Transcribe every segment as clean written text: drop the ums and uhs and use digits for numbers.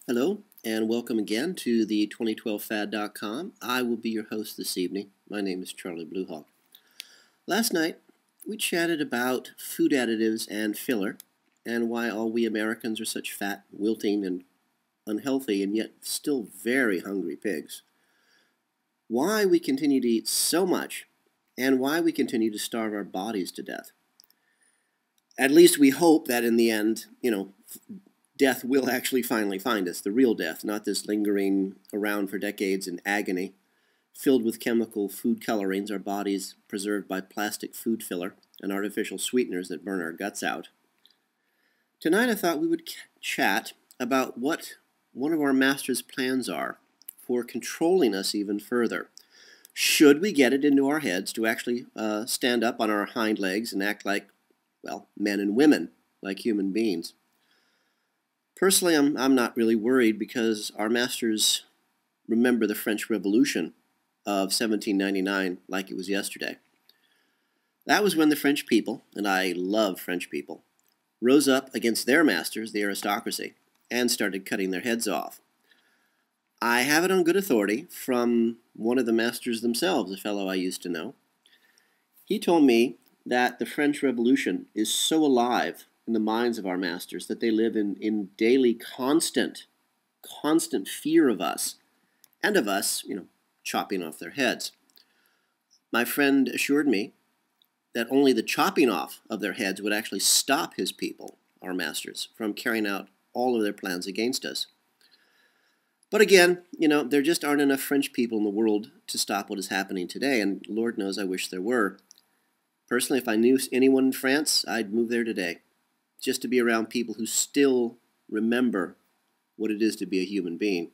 Hello, and welcome again to the 2012fad.com. I will be your host this evening. My name is Charlie Bluehawk. Last night, we chatted about food additives and filler, and why all we Americans are such fat, wilting, and unhealthy, and yet still very hungry pigs. Why we continue to eat so much, and why we continue to starve our bodies to death. At least we hope that in the end, death will actually finally find us, the real death, not this lingering around for decades in agony, filled with chemical food colorings, our bodies preserved by plastic food filler and artificial sweeteners that burn our guts out. Tonight I thought we would chat about what one of our master's plans are for controlling us even further. Should we get it into our heads to actually stand up on our hind legs and act like, well, men and women, like human beings? Personally, I'm not really worried because our masters remember the French Revolution of 1799 like it was yesterday. That was when the French people, and I love French people, rose up against their masters, the aristocracy, and started cutting their heads off. I have it on good authority from one of the masters themselves, a fellow I used to know. He told me that the French Revolution is so alive in the minds of our masters that they live in daily constant fear of us, and of us, chopping off their heads. My friend assured me that only the chopping off of their heads would actually stop his people, our masters, from carrying out all of their plans against us. But again, there just aren't enough French people in the world to stop what is happening today, and Lord knows I wish there were. Personally, if I knew anyone in France, I'd move there today, just to be around people who still remember what it is to be a human being.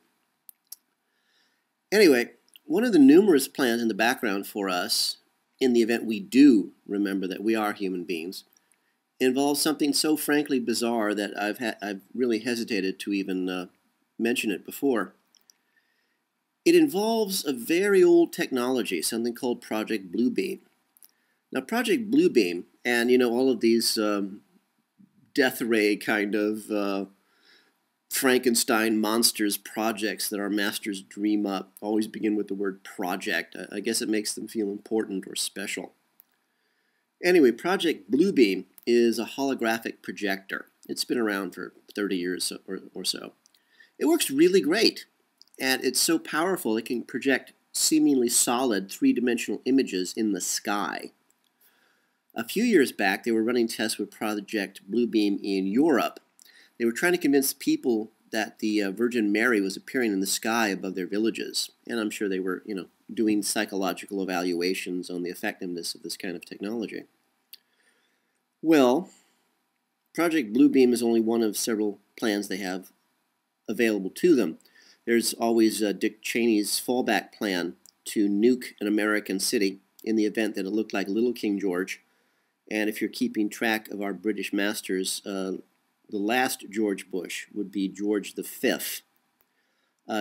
Anyway, one of the numerous plans in the background for us, in the event we do remember that we are human beings, involves something so frankly bizarre that I've really hesitated to even mention it before. It involves a very old technology, something called Project Bluebeam. Now, Project Bluebeam, and all of these death ray kind of Frankenstein monsters projects that our masters dream up always begin with the word project. I guess it makes them feel important or special. Anyway, Project Bluebeam is a holographic projector. It's been around for 30 years or so. It works really great, and it's so powerful it can project seemingly solid three-dimensional images in the sky. A few years back, they were running tests with Project Bluebeam in Europe. They were trying to convince people that the Virgin Mary was appearing in the sky above their villages. And I'm sure they were, doing psychological evaluations on the effectiveness of this kind of technology. Well, Project Bluebeam is only one of several plans they have available to them. There's always Dick Cheney's fallback plan to nuke an American city in the event that it looked like Little King George. And if you're keeping track of our British masters, the last George Bush would be George V.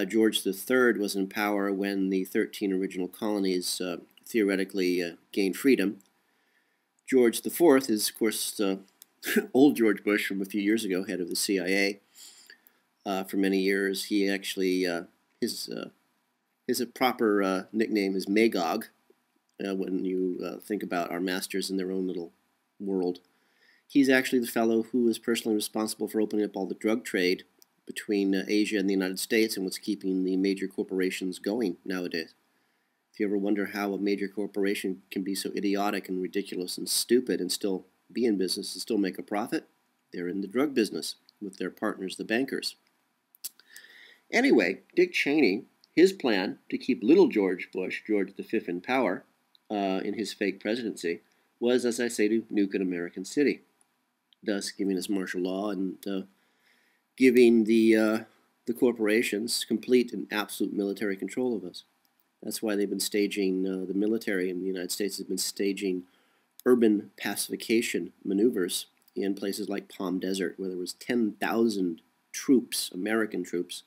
George III was in power when the 13 original colonies theoretically gained freedom. George IV is, of course, old George Bush from a few years ago, head of the CIA for many years. He actually, his proper nickname is Magog. When you think about our masters in their own little world. He's actually the fellow who is personally responsible for opening up all the drug trade between Asia and the United States and what's keeping the major corporations going nowadays. If you ever wonder how a major corporation can be so idiotic and ridiculous and stupid and still be in business and still make a profit, they're in the drug business with their partners, the bankers. Anyway, Dick Cheney, his plan to keep little George Bush, George V, in power in his fake presidency, was, as I say, to nuke an American city, thus giving us martial law and giving the corporations complete and absolute military control of us. That's why they've been staging, the military in the United States has been staging urban pacification maneuvers in places like Palm Desert, where there was 10,000 troops, American troops,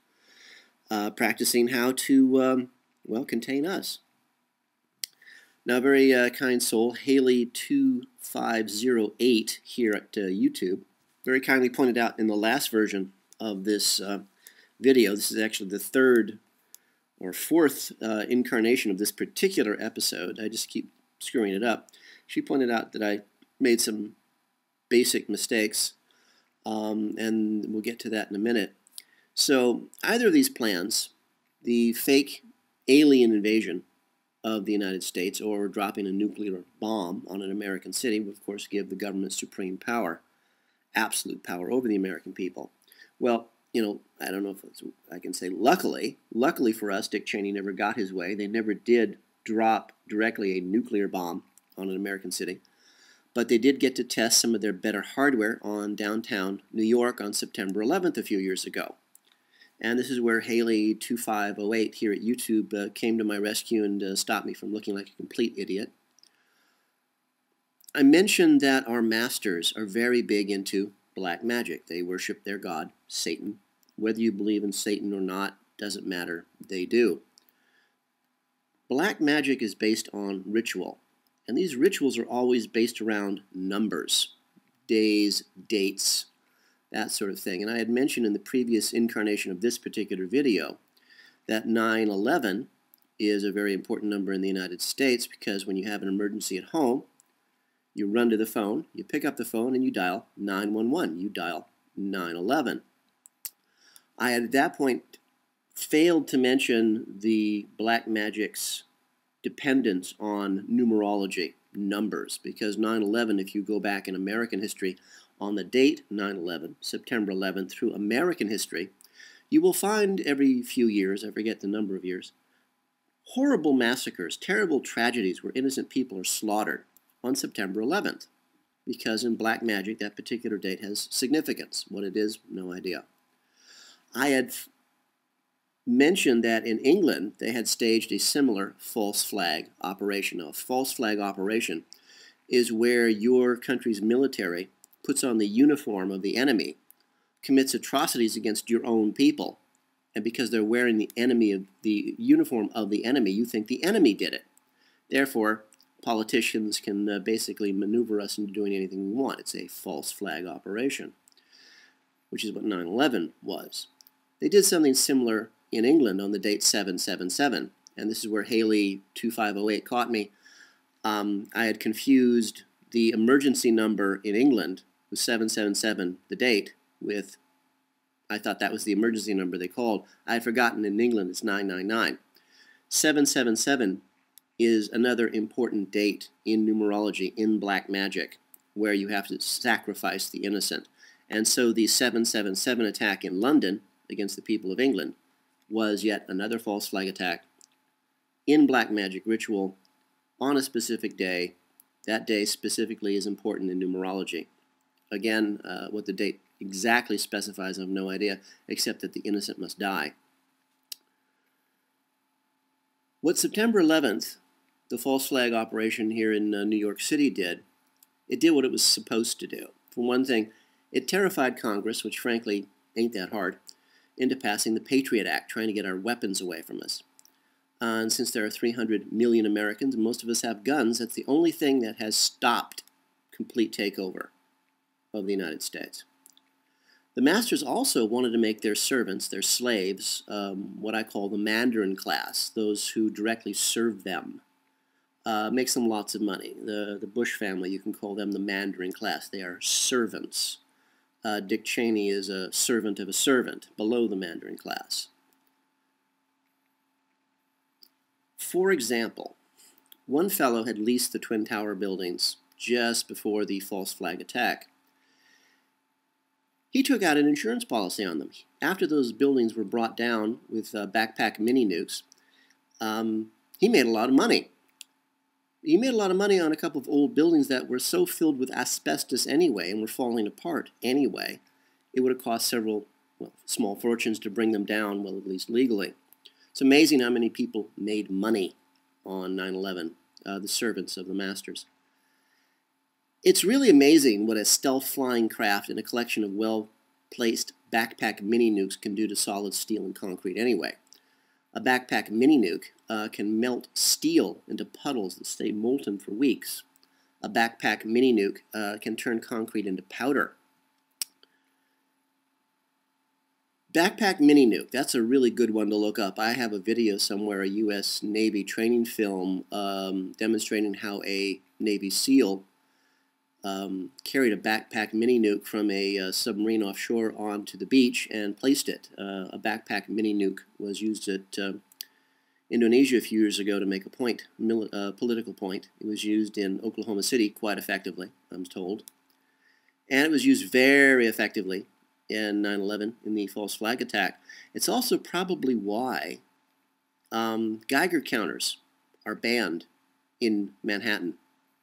practicing how to, contain us. Now, a very kind soul, Haley2508 here at YouTube, very kindly pointed out in the last version of this video. This is actually the third or fourth incarnation of this particular episode. I just keep screwing it up. She pointed out that I made some basic mistakes, and we'll get to that in a minute. So either of these plans, the fake alien invasion of the United States or dropping a nuclear bomb on an American city, would of course give the government supreme power, absolute power over the American people. Well, you know, I don't know if I can say luckily for us, Dick Cheney never got his way. They never did drop directly a nuclear bomb on an American city. But they did get to test some of their better hardware on downtown New York on September 11th a few years ago. And this is where Haley2508 here at YouTube came to my rescue and stopped me from looking like a complete idiot. I mentioned that our masters are very big into black magic. They worship their god, Satan. Whether you believe in Satan or not, doesn't matter. They do. Black magic is based on ritual. And these rituals are always based around numbers, days, dates, that sort of thing. And I had mentioned in the previous incarnation of this particular video that 9/11 is a very important number in the United States because when you have an emergency at home, you run to the phone, you pick up the phone, and you dial 911. You dial 9/11. I had at that point failed to mention the black magic's dependence on numerology, numbers, because 9/11, if you go back in American history on the date 9/11, September 11th, through American history, you will find every few years, I forget the number of years, horrible massacres, terrible tragedies where innocent people are slaughtered on September 11th, because in black magic that particular date has significance. What it is, no idea. I had mentioned that in England they had staged a similar false flag operation. Now, a false flag operation is where your country's military puts on the uniform of the enemy, commits atrocities against your own people, and because they're wearing the uniform of the enemy, you think the enemy did it. Therefore, politicians can basically maneuver us into doing anything we want. It's a false flag operation, which is what 9/11 was. They did something similar in England on the date 7/7/7, and this is where Haley2508 caught me. I had confused the emergency number in England with 777, the date, with, I thought that was the emergency number they called. I had forgotten in England it's 999. 777 is another important date in numerology, in black magic, where you have to sacrifice the innocent. And so the 777 attack in London against the people of England was yet another false flag attack in black magic ritual on a specific day. That day specifically is important in numerology. Again, what the date exactly specifies, I have no idea, except that the innocent must die. What September 11th, the false flag operation here in New York City did, it did what it was supposed to do. For one thing, it terrified Congress, which frankly ain't that hard, into passing the Patriot Act, trying to get our weapons away from us. And since there are 300 million Americans, and most of us have guns, that's the only thing that has stopped complete takeover of the United States. The masters also wanted to make their servants, their slaves, what I call the Mandarin class, those who directly serve them. Makes them lots of money. The Bush family, you can call them the Mandarin class. They are servants. Dick Cheney is a servant of a servant, below the Mandarin class. For example, one fellow had leased the Twin Tower buildings just before the false flag attack. He took out an insurance policy on them. After those buildings were brought down with backpack mini nukes, he made a lot of money. He made a lot of money on a couple of old buildings that were so filled with asbestos anyway and were falling apart anyway. It would have cost several, small fortunes to bring them down, well, at least legally. It's amazing how many people made money on 9/11, the servants of the masters. It's really amazing what a stealth flying craft and a collection of well-placed backpack mini nukes can do to solid steel and concrete anyway. A backpack mini nuke can melt steel into puddles that stay molten for weeks. A backpack mini nuke can turn concrete into powder. Backpack mini nuke, that's a really good one to look up. I have a video somewhere, a U.S. Navy training film demonstrating how a Navy SEAL carried a backpack mini nuke from a submarine offshore onto the beach and placed it. A backpack mini nuke was used at Indonesia a few years ago to make a point, political point. It was used in Oklahoma City quite effectively, I'm told. And it was used very effectively in 9/11 in the false flag attack. It's also probably why Geiger counters are banned in Manhattan.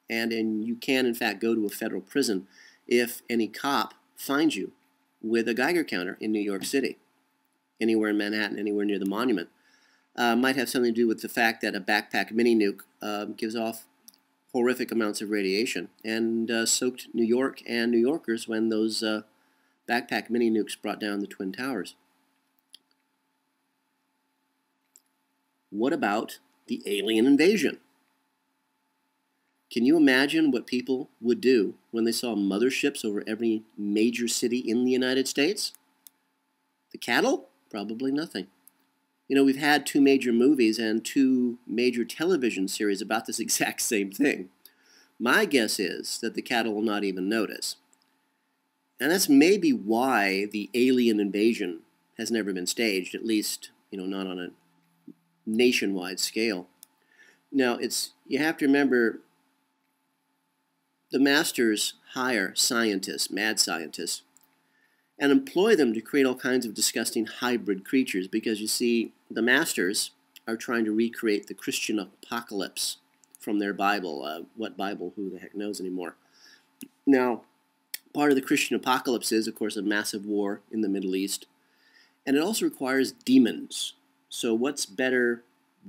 And you can, in fact, go to a federal prison if any cop finds you with a Geiger counter in New York City, anywhere in Manhattan, anywhere near the monument. Might have something to do with the fact that a backpack mini nuke gives off horrific amounts of radiation and soaked New York and New Yorkers when those backpack mini nukes brought down the Twin Towers. What about the alien invasion? Can you imagine what people would do when they saw motherships over every major city in the United States? The cattle? Probably nothing. You know, we've had 2 major movies and 2 major television series about this exact same thing. My guess is that the cattle will not even notice. And that's maybe why the alien invasion has never been staged, at least, you know, not on a nationwide scale. Now, you have to remember, the masters hire scientists, mad scientists, and employ them to create all kinds of disgusting hybrid creatures because, you see, the masters are trying to recreate the Christian apocalypse from their Bible. What Bible? Who the heck knows anymore? Now, part of the Christian apocalypse is, of course, a massive war in the Middle East, and it also requires demons. So what's better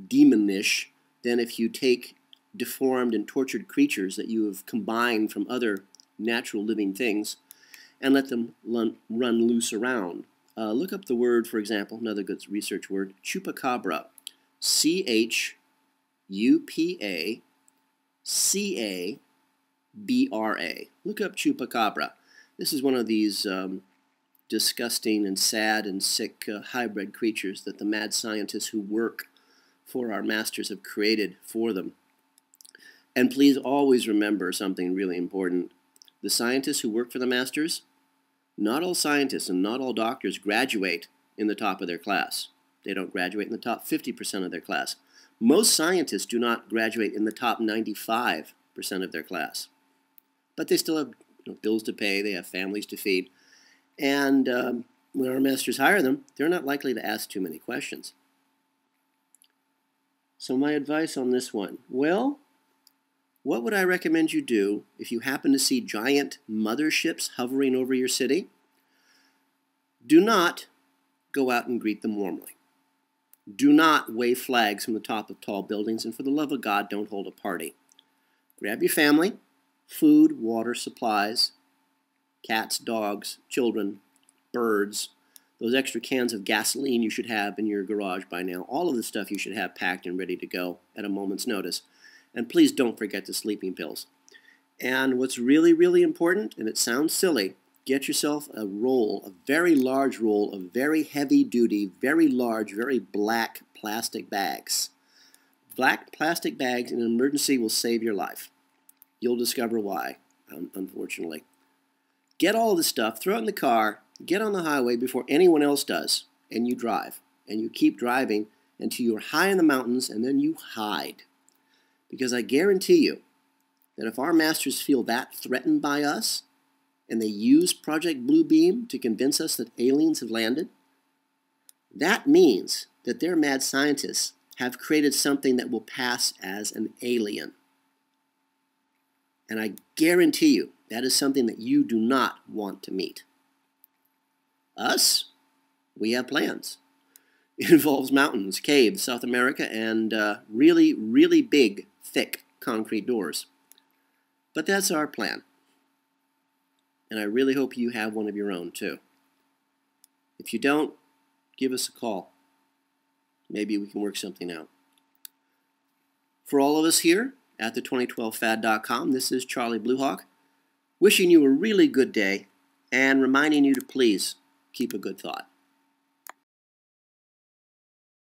demonish than if you take deformed and tortured creatures that you have combined from other natural living things and let them run loose around. Look up the word, for example, another good research word, chupacabra. C-H-U-P-A-C-A-B-R-A. Look up chupacabra. This is one of these disgusting and sad and sick hybrid creatures that the mad scientists who work for our masters have created for them. And please always remember something really important. The scientists who work for the masters, not all scientists and not all doctors graduate in the top of their class. They don't graduate in the top 50% of their class. Most scientists do not graduate in the top 95% of their class. But they still have bills to pay, they have families to feed. And when our masters hire them, they're not likely to ask too many questions. So my advice on this one, well, what would I recommend you do if you happen to see giant motherships hovering over your city? Do not go out and greet them warmly. Do not wave flags from the top of tall buildings, and for the love of God, don't hold a party. Grab your family, food, water, supplies, cats, dogs, children, birds, those extra cans of gasoline you should have in your garage by now, all of the stuff you should have packed and ready to go at a moment's notice. And please don't forget the sleeping pills. And what's really, really important, and it sounds silly, get yourself a roll, a very large roll of very heavy-duty, very large, very black plastic bags. Black plastic bags in an emergency will save your life. You'll discover why, unfortunately. Get all this stuff, throw it in the car, get on the highway before anyone else does, and you drive. And you keep driving until you're high in the mountains, and then you hide. Because I guarantee you that if our masters feel that threatened by us, and they use Project Bluebeam to convince us that aliens have landed, that means that their mad scientists have created something that will pass as an alien. And I guarantee you that is something that you do not want to meet. Us? We have plans. It involves mountains, caves, South America, and really, really big, thick concrete doors. But that's our plan. And I really hope you have one of your own, too. If you don't, give us a call. Maybe we can work something out. For all of us here at the 2012fad.com, this is Charlie Bluehawk, wishing you a really good day and reminding you to please keep a good thought.